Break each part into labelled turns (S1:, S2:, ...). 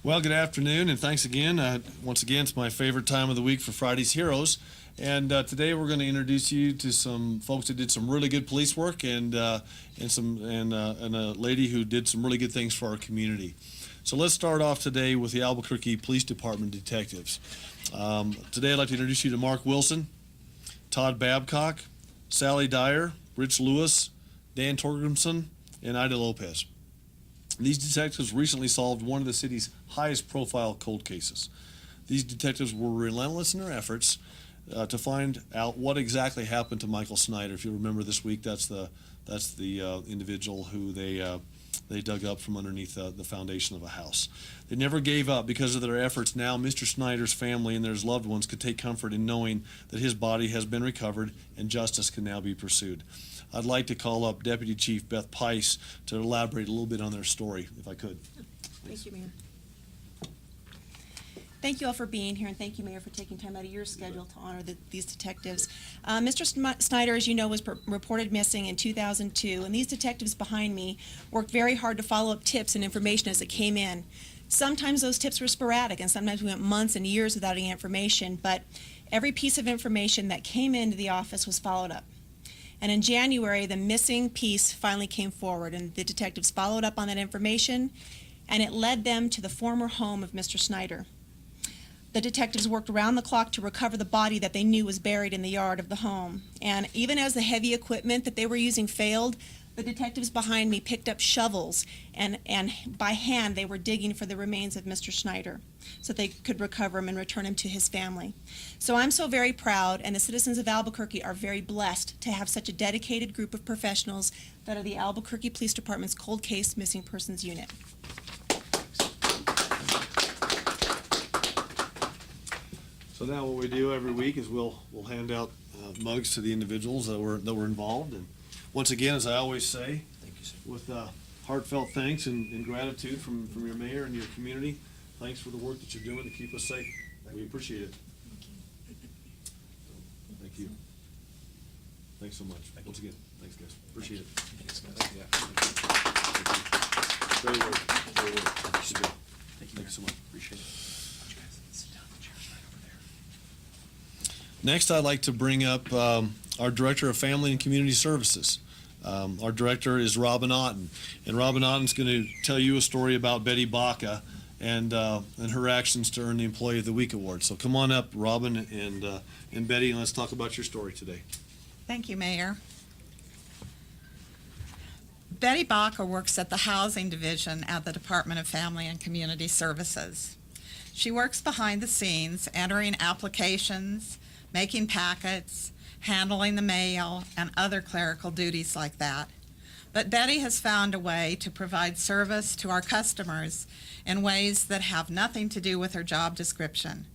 S1: Well, good afternoon, and thanks again. Once again, it's my favorite time of the week for Friday's Heroes. And today we're going to introduce you to some folks that did some really good police work, and a lady who did some really good things for our community. So let's start off today with the Albuquerque Police Department detectives. Today I'd like to introduce you to Mark Wilson, Tod Babcock, Sally Dyer, Rich Lewis, Dan Torgrimson, and Ida Lopez. These detectives recently solved one of the city's highest profile cold cases. These detectives were relentless in their efforts to find out what exactly happened to Michael Snyder. If you remember this week, that's the individual who they dug up from underneath the foundation of a house. They never gave up. Because of their efforts, now Mr. Snyder's family and their loved ones could take comfort in knowing that his body has been recovered and justice can now be pursued. I'd like to call up Deputy Chief Beth Pice to elaborate a little bit on their story, if I could.
S2: Thank you, Mayor. Thank you all for being here, and thank you, Mayor, for taking time out of your schedule to honor these detectives. Mr. Snyder, as you know, was reported missing in 2002, and these detectives behind me worked very hard to follow up tips and information as it came in. Sometimes those tips were sporadic, and sometimes we went months and years without any information, but every piece of information that came into the office was followed up. And in January, the missing piece finally came forward, and the detectives followed up on that information, and it led them to the former home of Mr. Snyder. The detectives worked around the clock to recover the body that they knew was buried in the yard of the home. And even as the heavy equipment that they were using failed, the detectives behind me picked up shovels, and by hand they were digging for the remains of Mr. Snyder so they could recover him and return him to his family. So I'm so very proud, and the citizens of Albuquerque are very blessed to have such a dedicated group of professionals that are the Albuquerque Police Department's Cold Case Missing Persons Unit.
S1: So now what we do every week is we'll hand out mugs to the individuals that were involved. And once again, as I always say,
S3: Thank you, sir.
S1: with heartfelt thanks and gratitude from your mayor and your community, thanks for the work that you're doing to keep us safe. We appreciate it. Thank you. Thanks so much. Once again, thanks, guys. Appreciate it.
S3: Thanks, guys. Yeah.
S1: Great work. Great work.
S3: Thank you.
S1: Thank you so much.
S3: Appreciate it. You guys sit down. The chair's right over there.
S1: Next, I'd like to bring up our Director of Family and Community Services. Our director is Robin Otten, and Robin Otten's going to tell you a story about Betty Baca and her actions to earn the Employee of the Week award. So come on up, Robin and Betty, and let's talk about your story today.
S4: Thank you, Mayor. Betty Baca works at the Housing Division at the Department of Family and Community Services. She works behind the scenes, entering applications, making packets, handling the mail, and other clerical duties like that. But Betty has found a way to provide service to our customers in ways that have nothing to do with her job description.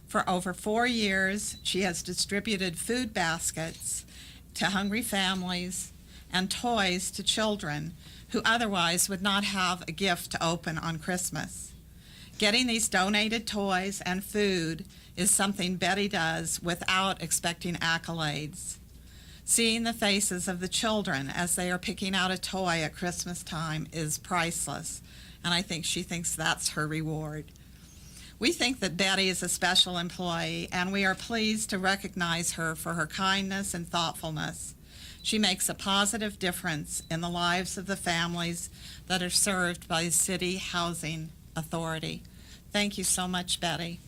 S4: For over 4 years, she has distributed food baskets to hungry families and toys to children who otherwise would not have a gift to open on Christmas. Getting these donated toys and food is something Betty does without expecting accolades. Seeing the faces of the children as they are picking out a toy at Christmas time is priceless, and I think she thinks that's her reward. We think that Betty is a special employee, and we are pleased to recognize her for her kindness and thoughtfulness. She makes a positive difference in the lives of the families that are served by the City Housing Authority. Thank you so much, Betty.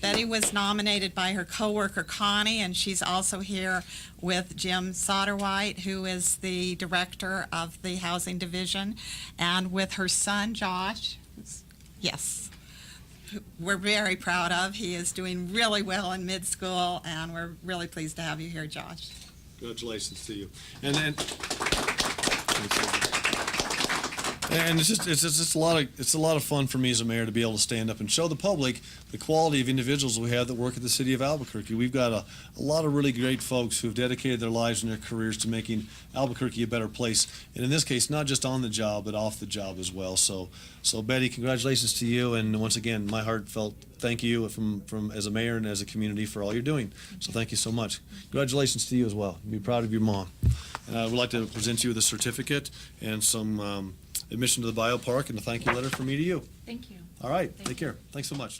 S4: Betty was nominated by her coworker Connie, and she's also here with Jim Soderwhite, who is the director of the Housing Division, and with her son Josh. Yes, we're very proud of. He is doing really well in mid-school, and we're really pleased to have you here, Josh.
S1: Congratulations to you. And it's just a lot of fun for me as a mayor to be able to stand up and show the public the quality of individuals we have that work at the city of Albuquerque. We've got a lot of really great folks who have dedicated their lives and their careers to making Albuquerque a better place, and in this case, not just on the job, but off the job as well. So Betty, congratulations to you, and once again, my heartfelt thank you from as a mayor and as a community for all you're doing. So thank you so much. Congratulations to you as well. Be proud of your mom. And I would like to present you with a certificate and some admission to the biopark and a thank you letter from me to you.
S2: Thank you.
S1: All right, take care. Thanks so much.